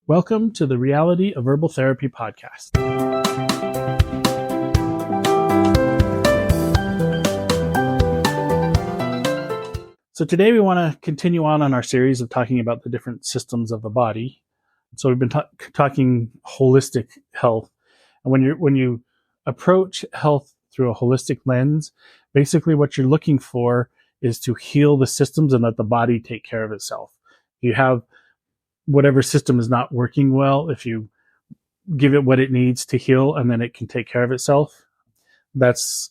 Welcome to the Reality of Herbal Therapy podcast. So today we want to continue on our series of talking about the different systems of the body. So we've been talking holistic health. And when you approach health through a holistic lens, basically what you're looking for is to heal the systems and let the body take care of itself. You have whatever system is not working well, if you give it what it needs to heal and then it can take care of itself, that's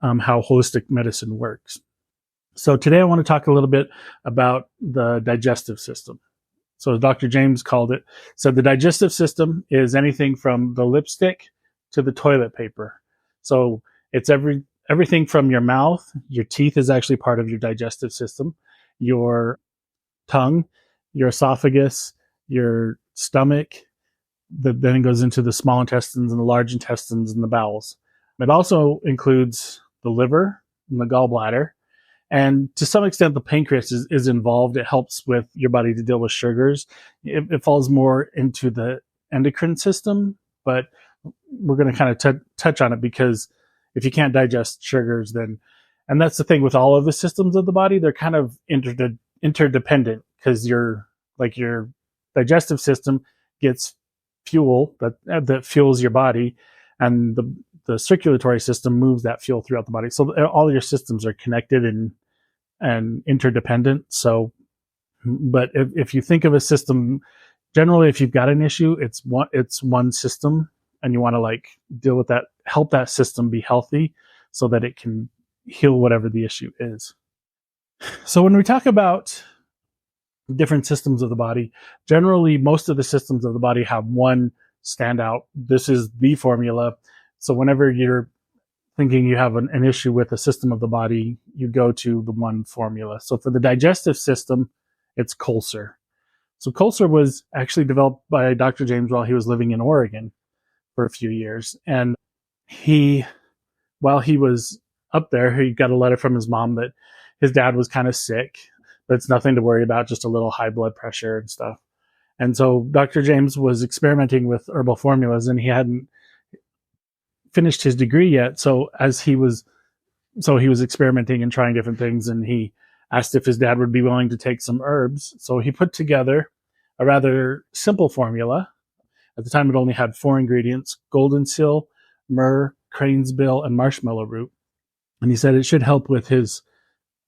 how holistic medicine works. So today I want to talk a little bit about the digestive system. So as Dr. James said the digestive system is anything from the lipstick to the toilet paper. So it's everything from your mouth. Your teeth is actually part of your digestive system. Your tongue, your esophagus, your stomach, then it goes into the small intestines and the large intestines and the bowels. It also includes the liver and the gallbladder. And to some extent, the pancreas is involved. It helps with your body to deal with sugars. It falls more into the endocrine system, but we're going to kind of touch on it because if you can't digest sugars, and that's the thing with all of the systems of the body, they're kind of interdependent because your digestive system gets fuel that fuels your body, and the circulatory system moves that fuel throughout the body. So all your systems are connected and interdependent. So, but if you think of a system, generally, if you've got an issue, it's one system, and you want to deal with that, help that system be healthy so that it can heal whatever the issue is. So when we talk about different systems of the body, generally most of the systems of the body have one standout. This is the formula. So whenever you're thinking you have an issue with a system of the body, you go to the one formula. So for the digestive system, it's Col Cer. So Col Cer was actually developed by Dr. James while he was living in Oregon for a few years. And while he was up there, he got a letter from his mom that his dad was kind of sick, but it's nothing to worry about, just a little high blood pressure and stuff. And so Dr. James was experimenting with herbal formulas, and he hadn't finished his degree yet. So he was experimenting and trying different things, and he asked if his dad would be willing to take some herbs. So he put together a rather simple formula. At the time, it only had 4 ingredients: golden seal, myrrh, crane's bill, and marshmallow root. And he said it should help with his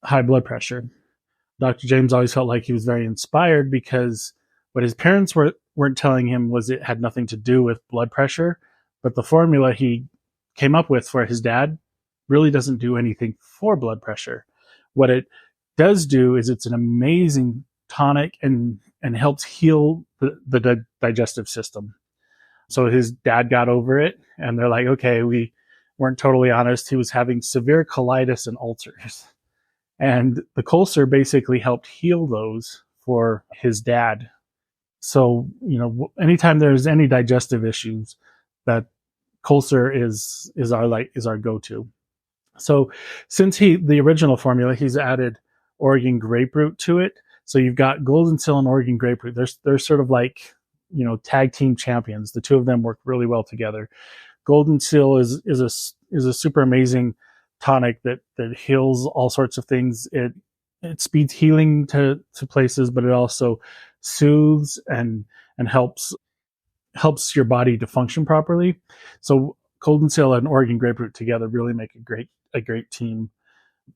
high blood pressure. Dr. James always felt like he was very inspired because what his parents weren't telling him was it had nothing to do with blood pressure, but the formula he came up with for his dad really doesn't do anything for blood pressure. What it does do is it's an amazing tonic and helps heal the digestive system. So his dad got over it, and they're like, okay, we weren't totally honest. He was having severe colitis and ulcers. And the Col Cer basically helped heal those for his dad. So, anytime there's any digestive issues, that Col Cer is our go-to. So since the original formula, he's added Oregon grapefruit to it. So you've got golden seal and Oregon grapefruit. They're sort of tag team champions. The two of them work really well together. Golden seal is a super amazing tonic that heals all sorts of things. It speeds healing to places, but it also soothes and helps your body to function properly. So golden seal and Oregon grapefruit together really make a great team.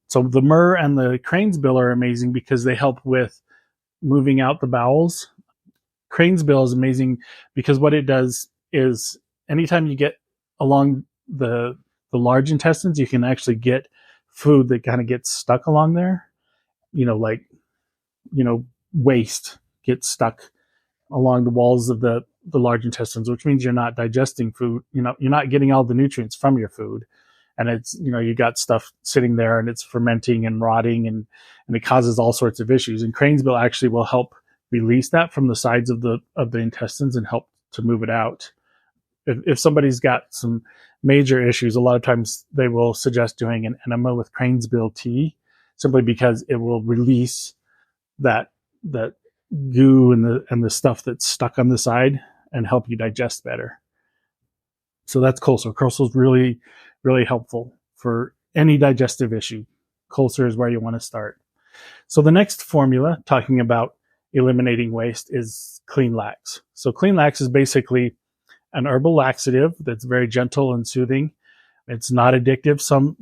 So the myrrh and the crane's bill are amazing because they help with moving out the bowels. Crane's bill is amazing because what it does is anytime you get along the large intestines, you can actually get food that kind of gets stuck along there. Waste gets stuck along the walls of the large intestines, which means you're not digesting food. You're not getting all the nutrients from your food. And it's, you got stuff sitting there and it's fermenting and rotting and it causes all sorts of issues. And crane's bill actually will help release that from the sides of the intestines and help to move it out. If somebody's got some major issues, a lot of times they will suggest doing an enema with crane's bill tea, simply because it will release that goo and the stuff that's stuck on the side and help you digest better. So that's Col Cer. Col Cer is really, really helpful for any digestive issue. Col Cer is where you want to start. So the next formula, talking about eliminating waste, is Clean Lax. So Clean Lax is basically an herbal laxative that's very gentle and soothing. It's not addictive. Some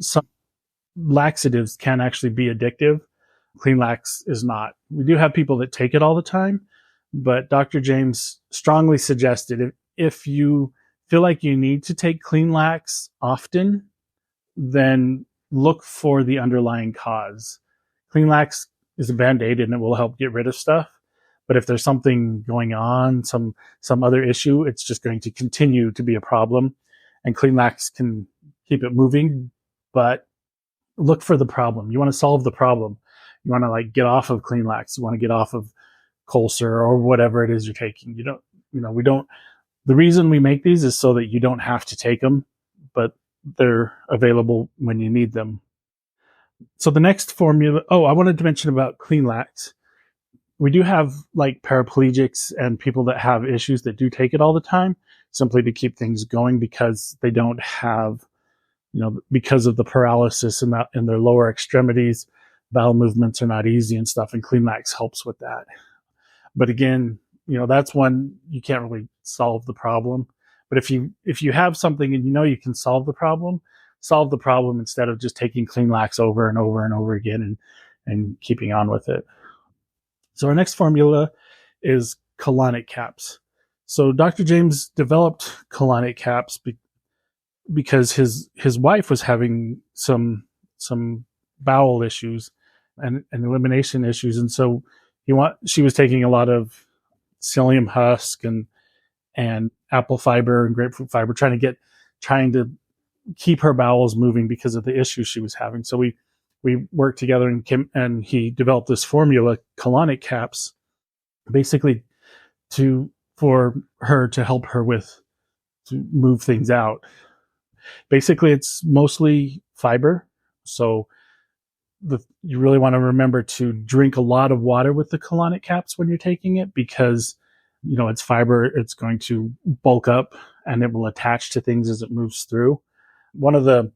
laxatives can actually be addictive. Clean Lax is not. We do have people that take it all the time, but Dr. James strongly suggested if you feel like you need to take Clean Lax often, then look for the underlying cause. Clean Lax is a Band-Aid and it will help get rid of stuff. But if there's something going on, some other issue, it's just going to continue to be a problem. And Clean Lax can keep it moving, but look for the problem. You want to solve the problem. You want to get off of Clean Lax. You want to get off of Col Cer or whatever it is you're taking. The reason we make these is so that you don't have to take them, but they're available when you need them. So the next formula, I wanted to mention about Clean Lax. We do have paraplegics and people that have issues that do take it all the time simply to keep things going because they don't have, because of the paralysis in their lower extremities, bowel movements are not easy and stuff, and Clean Lax helps with that. But again, that's one you can't really solve the problem. But if you have something and you can solve the problem instead of just taking Clean Lax over and over and over again and keeping on with it. So our next formula is colonic caps. So Dr. James developed colonic caps because his wife was having some bowel issues and elimination issues, and so she was taking a lot of psyllium husk and apple fiber and grapefruit fiber, trying to keep her bowels moving because of the issues she was having. So we worked together and he developed this formula, colonic caps, basically for her to help her to move things out. Basically, it's mostly fiber. So you really want to remember to drink a lot of water with the colonic caps when you're taking it because, it's fiber. It's going to bulk up and it will attach to things as it moves through. One of the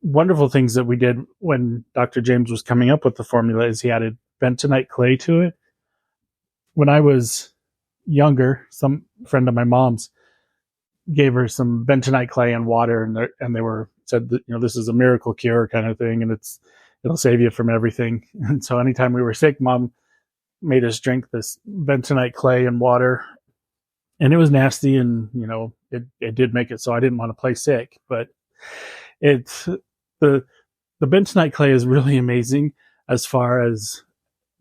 wonderful things that we did when Dr. James was coming up with the formula is he added bentonite clay to it. When I was younger, some friend of my mom's gave her some bentonite clay and water, and they said that, this is a miracle cure kind of thing, and it'll save you from everything. And so anytime we were sick, Mom made us drink this bentonite clay and water, and it was nasty, and it did make it so I didn't want to play sick. But it's the bentonite clay is really amazing as far as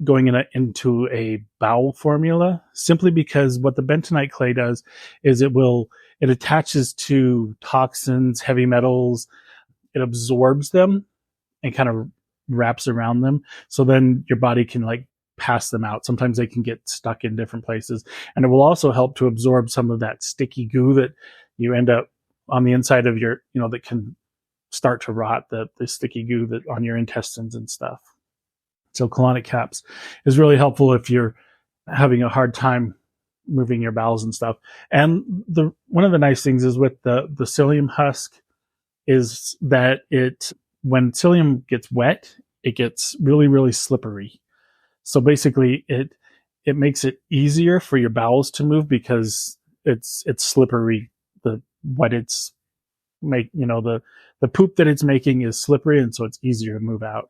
going into a bowel formula, simply because what the bentonite clay does is it attaches to toxins, heavy metals, it absorbs them and kind of wraps around them. So then your body can pass them out. Sometimes they can get stuck in different places. And it will also help to absorb some of that sticky goo that you end up on the inside of your, that can start to rot, the sticky goo that on your intestines and stuff. So colonic caps is really helpful if you're having a hard time moving your bowels and stuff. And one of the nice things is with the psyllium husk is that when psyllium gets wet, it gets really, really slippery. So basically it makes it easier for your bowels to move because it's slippery. The poop that it's making is slippery, and so it's easier to move out.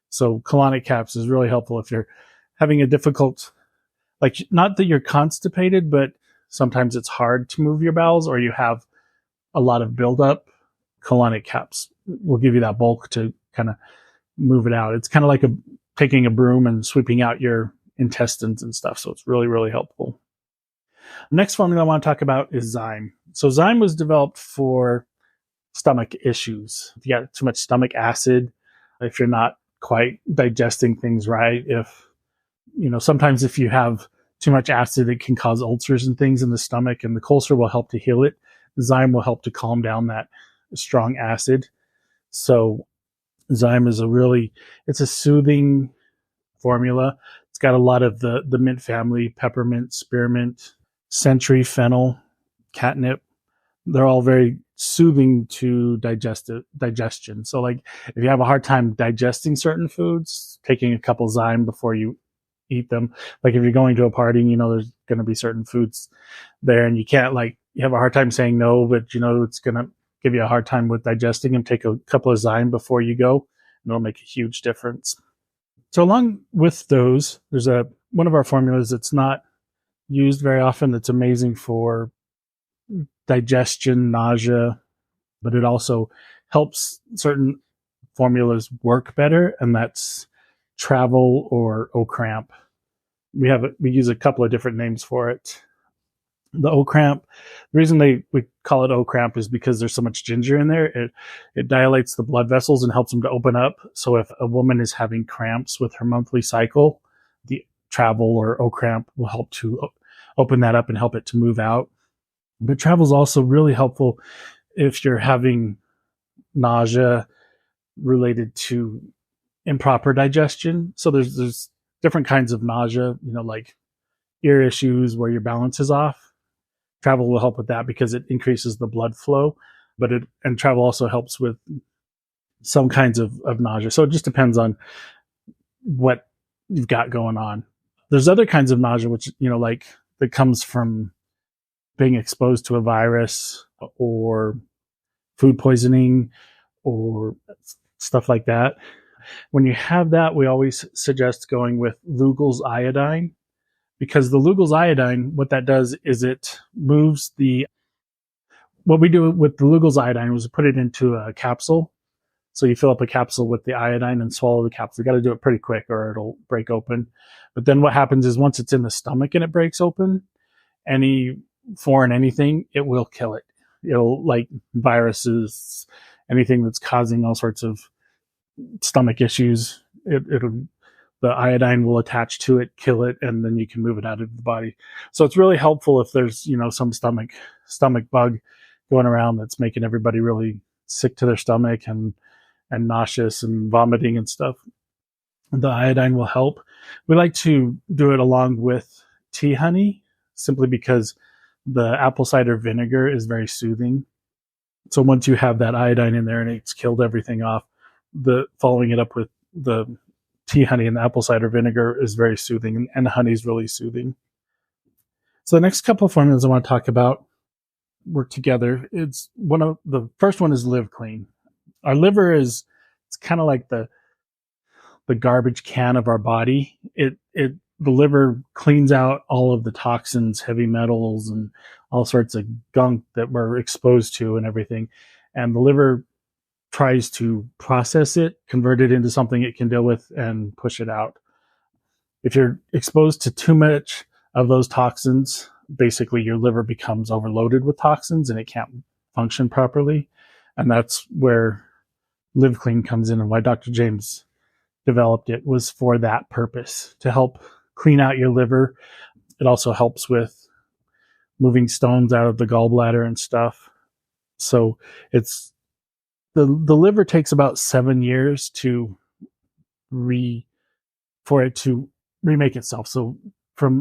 So colonic caps is really helpful if you're having a difficult, not that you're constipated, but sometimes it's hard to move your bowels or you have a lot of buildup. Colonic caps will give you that bulk to kind of move it out. It's kind of like taking a broom and sweeping out your intestines and stuff. So it's really, really helpful. Next formula I want to talk about is Zyme. So Zyme was developed for stomach issues. If you got too much stomach acid, if you're not quite digesting things right, sometimes if you have too much acid, it can cause ulcers and things in the stomach, and the Col Cer will help to heal it. Zyme will help to calm down that strong acid. So Zyme is it's a soothing formula. It's got a lot of the mint family: peppermint, spearmint, century, fennel, catnip. They're all very soothing to digestion. So like if you have a hard time digesting certain foods, taking a couple Zyme before you eat them. Like if you're going to a party, there's going to be certain foods there and you can't, like, you have a hard time saying no, but it's going to give you a hard time with digesting them. Take a couple of Zyme before you go and it'll make a huge difference. So along with those, there's one of our formulas that's not used very often that's amazing for digestion, nausea, but it also helps certain formulas work better, and that's travel or O-cramp. We use a couple of different names for it. The O-cramp, the reason we call it O-cramp is because there's so much ginger in there. It dilates the blood vessels and helps them to open up. So if a woman is having cramps with her monthly cycle, the travel or O-cramp will help to open that up and help it to move out. But travel is also really helpful if you're having nausea related to improper digestion. So there's different kinds of nausea, like ear issues where your balance is off. Travel will help with that because it increases the blood flow, and travel also helps with some kinds of nausea. So it just depends on what you've got going on. There's other kinds of nausea, which, like that comes from being exposed to a virus or food poisoning or stuff like that. When you have that, we always suggest going with Lugol's iodine, because the Lugol's iodine, what that does is it moves what we do with the Lugol's iodine was put it into a capsule. So you fill up a capsule with the iodine and swallow the capsule. You got to do it pretty quick or it'll break open. But then what happens is once it's in the stomach and it breaks open, any foreign anything, it will kill it. It'll, like viruses, anything that's causing all sorts of stomach issues, the iodine will attach to it, kill it, and then you can move it out of the body. So it's really helpful if there's, some stomach bug going around that's making everybody really sick to their stomach and nauseous and vomiting and stuff. The iodine will help. We like to do it along with tea honey, simply because the apple cider vinegar is very soothing. So once you have that iodine in there and it's killed everything off, following it up with the tea honey and the apple cider vinegar is very soothing, and the honey is really soothing. So the next couple of formulas I want to talk about work together. The first one is Live Clean. Our liver it's kind of like the garbage can of our body. The liver cleans out all of the toxins, heavy metals, and all sorts of gunk that we're exposed to and everything. And the liver tries to process it, convert it into something it can deal with, and push it out. If you're exposed to too much of those toxins, basically your liver becomes overloaded with toxins and it can't function properly. And that's where Live Clean comes in, and why Dr. James developed it was for that purpose, to help clean out your liver. It also helps with moving stones out of the gallbladder and stuff. So it's the liver takes about 7 years for it to remake itself. So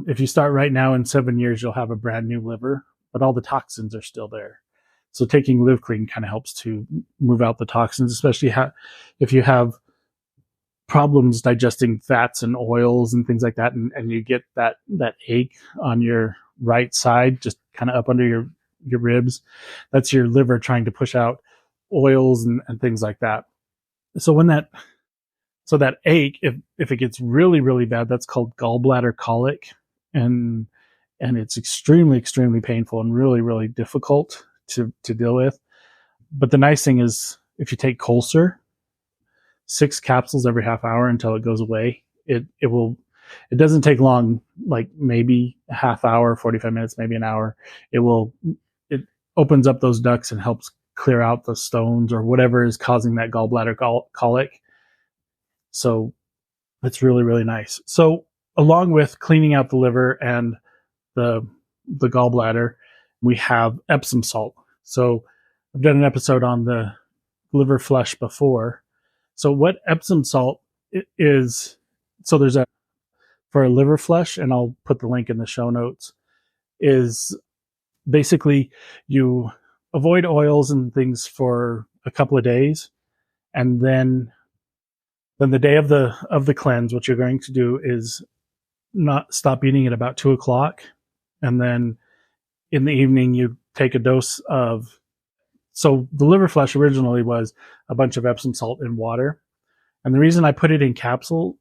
if you start right now, in 7 years, you'll have a brand new liver, but all the toxins are still there. So taking Live Clean kind of helps to move out the toxins, especially if you have problems digesting fats and oils and things like that, and you get that ache on your right side, just kind of up under your ribs. That's your liver trying to push out oils and things like that. So that ache, if it gets really, really bad, that's called gallbladder colic, and it's extremely, extremely painful and really, really difficult to deal with. But the nice thing is, if you take Col Cer, 6 capsules every half hour until it goes away, it doesn't take long, like maybe a half hour, 45 minutes, maybe an hour. It opens up those ducts and helps clear out the stones or whatever is causing that gallbladder colic. So it's really, really nice. So along with cleaning out the liver and the gallbladder, we have Epsom salt. So I've done an episode on the liver flush before. So what Epsom salt is, so there's for a liver flush, and I'll put the link in the show notes, is basically you avoid oils and things for a couple of days, and then the day of the cleanse, what you're going to do is not stop eating at about 2 o'clock, and then in the evening you take a dose of. So the liver flush originally was a bunch of Epsom salt and water, and the reason we put it in capsules,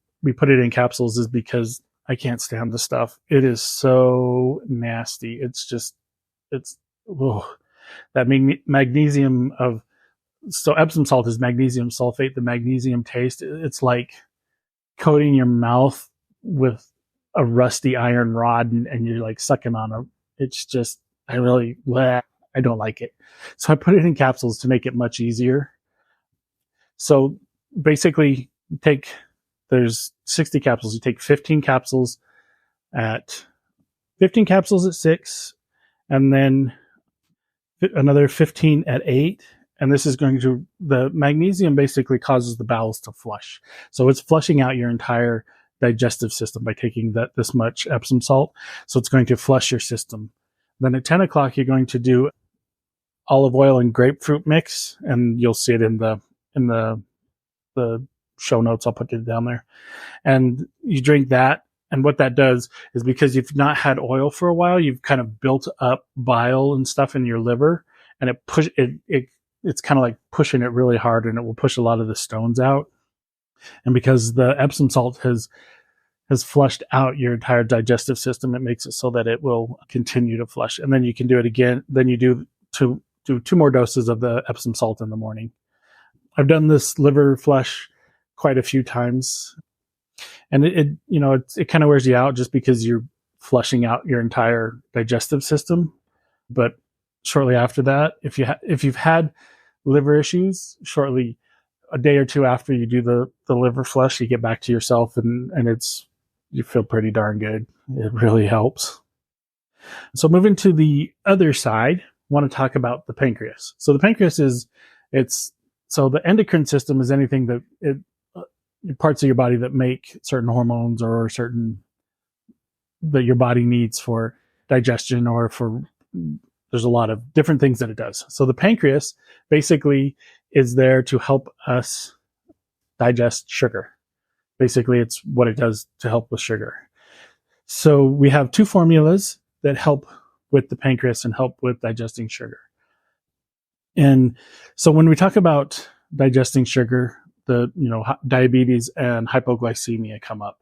is because I can't stand the stuff. It is so nasty. It's whoa, that magnesium of. So Epsom salt is magnesium sulfate. The magnesium taste, it's like coating your mouth with a rusty iron rod, and you're like sucking on a. It's just, I don't like it. So I put it in capsules to make it much easier. So basically, there's 60 capsules. You take 15 capsules at 6, and then another 15 at 8. And this is the magnesium basically causes the bowels to flush. So it's flushing out your entire digestive system by taking this much Epsom salt. So it's going to flush your system. Then at 10 o'clock, you're going to do olive oil and grapefruit mix, and you'll see it in the show notes. I'll put it down there. And you drink that. And what that does is, because you've not had oil for a while, you've kind of built up bile and stuff in your liver, and it's kind of like pushing it really hard, and it will push a lot of the stones out. And because the Epsom salt has flushed out your entire digestive system, it makes it so that it will continue to flush. And then you can do it again. Then you do 2 more doses of the Epsom salt in the morning. I've done this liver flush quite a few times, and it kind of wears you out just because you're flushing out your entire digestive system. But shortly after that, if you've had liver issues, shortly a day or two after you do the liver flush, you get back to yourself, and you feel pretty darn good. It really helps. So moving to the other side, I want to talk about the pancreas. So the pancreas so the endocrine system is anything that parts of your body that make certain hormones or certain that your body needs for digestion, or there's a lot of different things that it does. So the pancreas basically is there to help us digest sugar. Basically, it's what it does to help with sugar. So we have 2 formulas that help with the pancreas and help with digesting sugar. And so when we talk about digesting sugar, diabetes and hypoglycemia come up,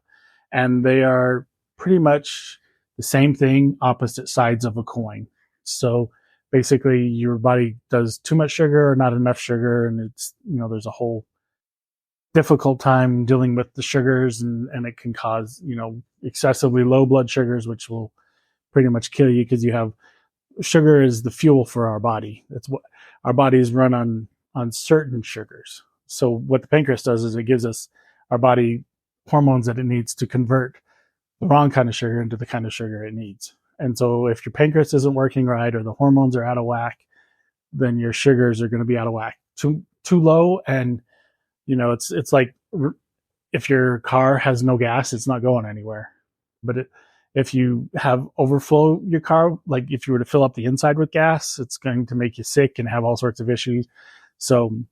and they are pretty much the same thing, opposite sides of a coin. So basically, your body does too much sugar or not enough sugar, and there's a whole difficult time dealing with the sugars, and it can cause excessively low blood sugars, which will pretty much kill you, because sugar is the fuel for our body. That's what our bodies run on certain sugars. So what the pancreas does is it gives our body hormones that it needs to convert the wrong kind of sugar into the kind of sugar it needs. And so if your pancreas isn't working right, or the hormones are out of whack, then your sugars are going to be out of whack. Too low, and it's like if your car has no gas, it's not going anywhere. But if you have overflow your car, like if you were to fill up the inside with gas, it's going to make you sick and have all sorts of issues. So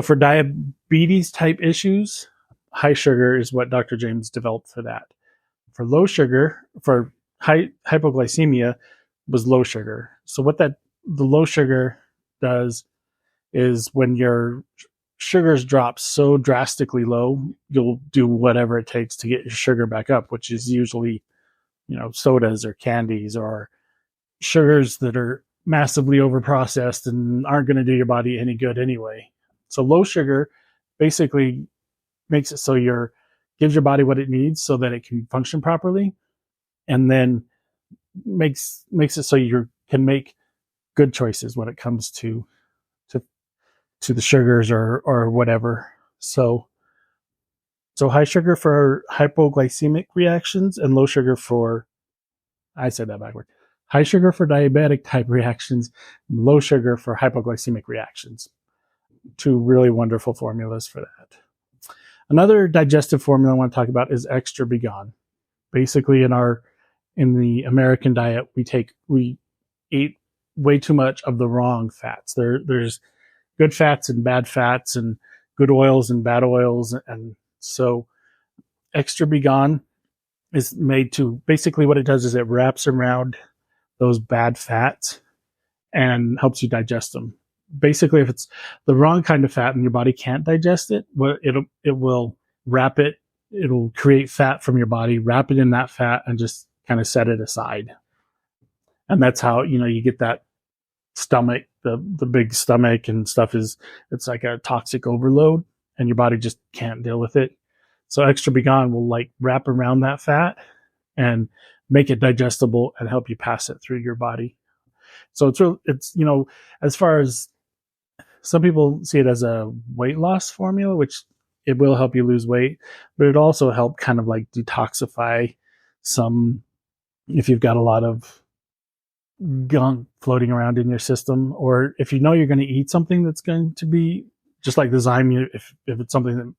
for diabetes type issues, high sugar is what Dr. James developed for that. For low sugar, for hypoglycemia, was low sugar. So what the low sugar does is, when your sugars drop so drastically low, you'll do whatever it takes to get your sugar back up, which is usually, sodas or candies or sugars that are massively overprocessed and aren't going to do your body any good anyway. So low sugar basically makes it so gives your body what it needs so that it can function properly, and then makes it so you can make good choices when it comes to the sugars or whatever. So high sugar for hypoglycemic reactions, and low sugar for, I said that backward. High sugar for diabetic type reactions, low sugar for hypoglycemic reactions. 2 really wonderful formulas for that. Another digestive formula I want to talk about is extra B-GON. Basically, in the American diet, we eat way too much of the wrong fats. There's good fats and bad fats, and good oils and bad oils, and so extra vegan is made to, basically what it does is it wraps around those bad fats and helps you digest them. Basically, if it's the wrong kind of fat and your body can't digest it, it will wrap it. It'll create fat from your body, wrap it in that fat, and just kind of set it aside. And that's how, you get that stomach, the big stomach and stuff. It's like a toxic overload, and your body just can't deal with it. So extra vegan will like wrap around that fat and make it digestible and help you pass it through your body. So it's as far as some people see it as a weight loss formula, which it will help you lose weight, but it also help kind of like detoxify some, if you've got a lot of gunk floating around in your system, or if you're going to eat something that's going to be just like the zyme, if it's something that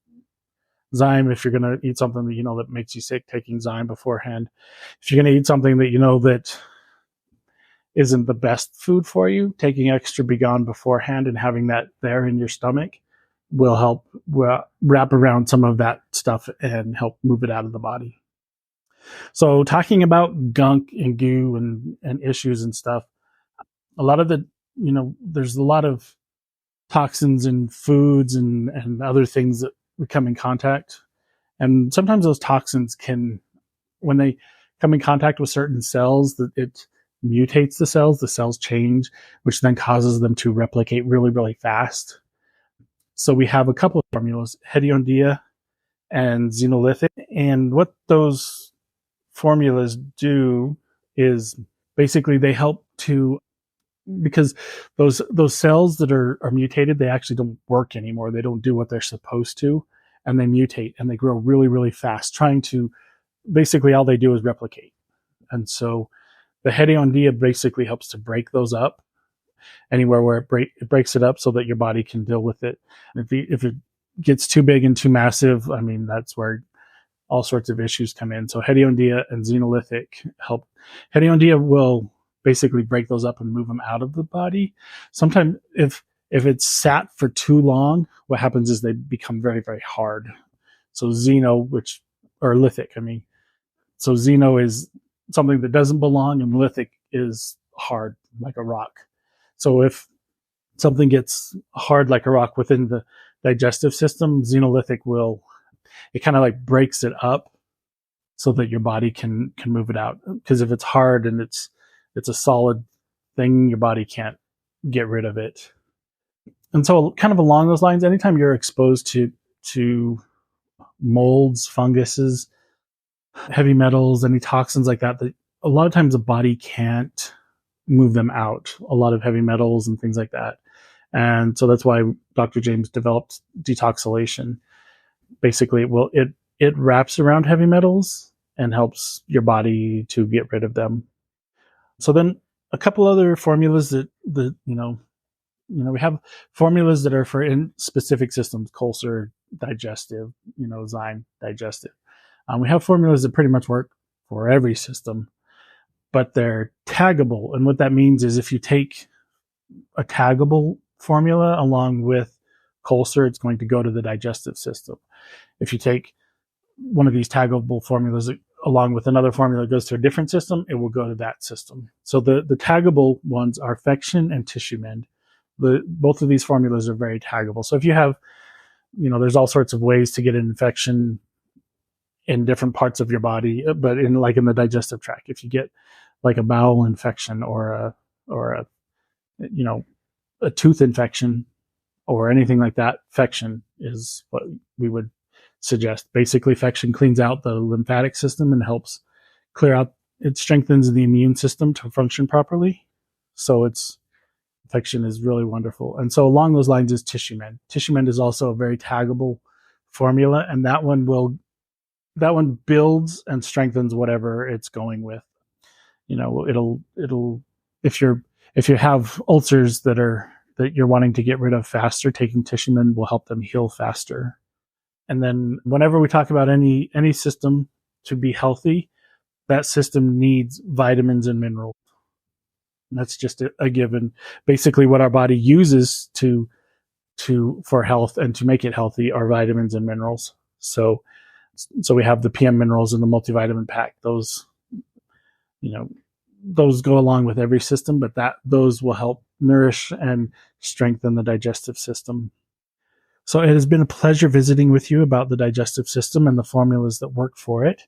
Zyme, if you're going to eat something that that makes you sick, taking Zyme beforehand. If you're going to eat something that that isn't the best food for you, taking extra vegan beforehand and having that there in your stomach will help wrap around some of that stuff and help move it out of the body. So talking about gunk and goo and issues and stuff, a lot of there's a lot of toxins in foods and other things that we come in contact. And sometimes those toxins when they come in contact with certain cells, that it mutates the cells change, which then causes them to replicate really, really fast. So we have a couple of formulas, Hediondia and Xenolithic. And what those formulas do is basically they help to, because those cells that are mutated, they actually don't work anymore. They don't do what they're supposed to, and they mutate and they grow really, really fast, trying to, basically all they do is replicate. And so the Hediondia basically helps to break those up anywhere where it breaks it up so that your body can deal with it. If it gets too big and too massive, I mean, that's where all sorts of issues come in. So Hediondia and Xenolithic help. Hediondia will basically break those up and move them out of the body. Sometimes if it's sat for too long, what happens is they become very, very hard. So lithic, so Xeno is something that doesn't belong, and lithic is hard like a rock. So if something gets hard like a rock within the digestive system, Xenolithic it kind of like breaks it up so that your body can move it out. Because if it's hard and it's a solid thing, your body can't get rid of it. And so kind of along those lines, anytime you're exposed to molds, funguses, heavy metals, any toxins like that, a lot of times the body can't move them out, a lot of heavy metals and things like that. And so that's why Dr. James developed detoxylation. Basically, it wraps around heavy metals and helps your body to get rid of them. So then a couple other formulas that we have formulas that are for in specific systems, Col Cer, Digestive, Zyme, Digestive. We have formulas that pretty much work for every system, but they're taggable. And what that means is if you take a taggable formula along with Col Cer, it's going to go to the digestive system. If you take one of these taggable formulas along with another formula that goes to a different system, it will go to that system. So the taggable ones are Fection and Tissue Mend. Both of these formulas are very taggable. So if you have, there's all sorts of ways to get an infection in different parts of your body, but in the digestive tract, if you get like a bowel infection or a tooth infection or anything like that, Fection is what we would suggest. Basically, Fection cleans out the lymphatic system and helps clear out. It strengthens the immune system to function properly. So Fection is really wonderful. And so along those lines is Tissue Mend. Tissue Mend is also a very taggable formula, and that one builds and strengthens whatever it's going with. It'll if you have ulcers that you're wanting to get rid of faster, taking Tissue Mend will help them heal faster. And then whenever we talk about any system to be healthy, that system needs vitamins and minerals. And that's just a given. Basically, what our body uses for health and to make it healthy are vitamins and minerals. So we have the PM minerals in the multivitamin pack. Those go along with every system, but those will help nourish and strengthen the digestive system. So it has been a pleasure visiting with you about the digestive system and the formulas that work for it.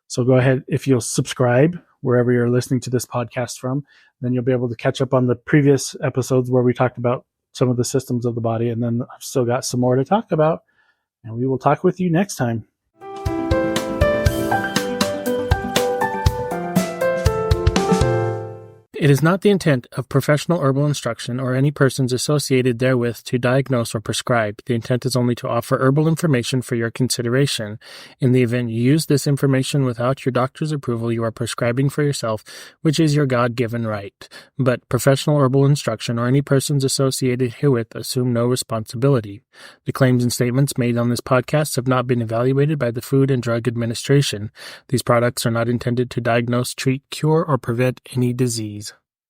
So go ahead, if you'll subscribe wherever you're listening to this podcast from, then you'll be able to catch up on the previous episodes where we talked about some of the systems of the body, and then I've still got some more to talk about, and we will talk with you next time. It is not the intent of professional herbal instruction or any persons associated therewith to diagnose or prescribe. The intent is only to offer herbal information for your consideration. In the event you use this information without your doctor's approval, you are prescribing for yourself, which is your God-given right. But professional herbal instruction or any persons associated herewith assume no responsibility. The claims and statements made on this podcast have not been evaluated by the Food and Drug Administration. These products are not intended to diagnose, treat, cure, or prevent any disease.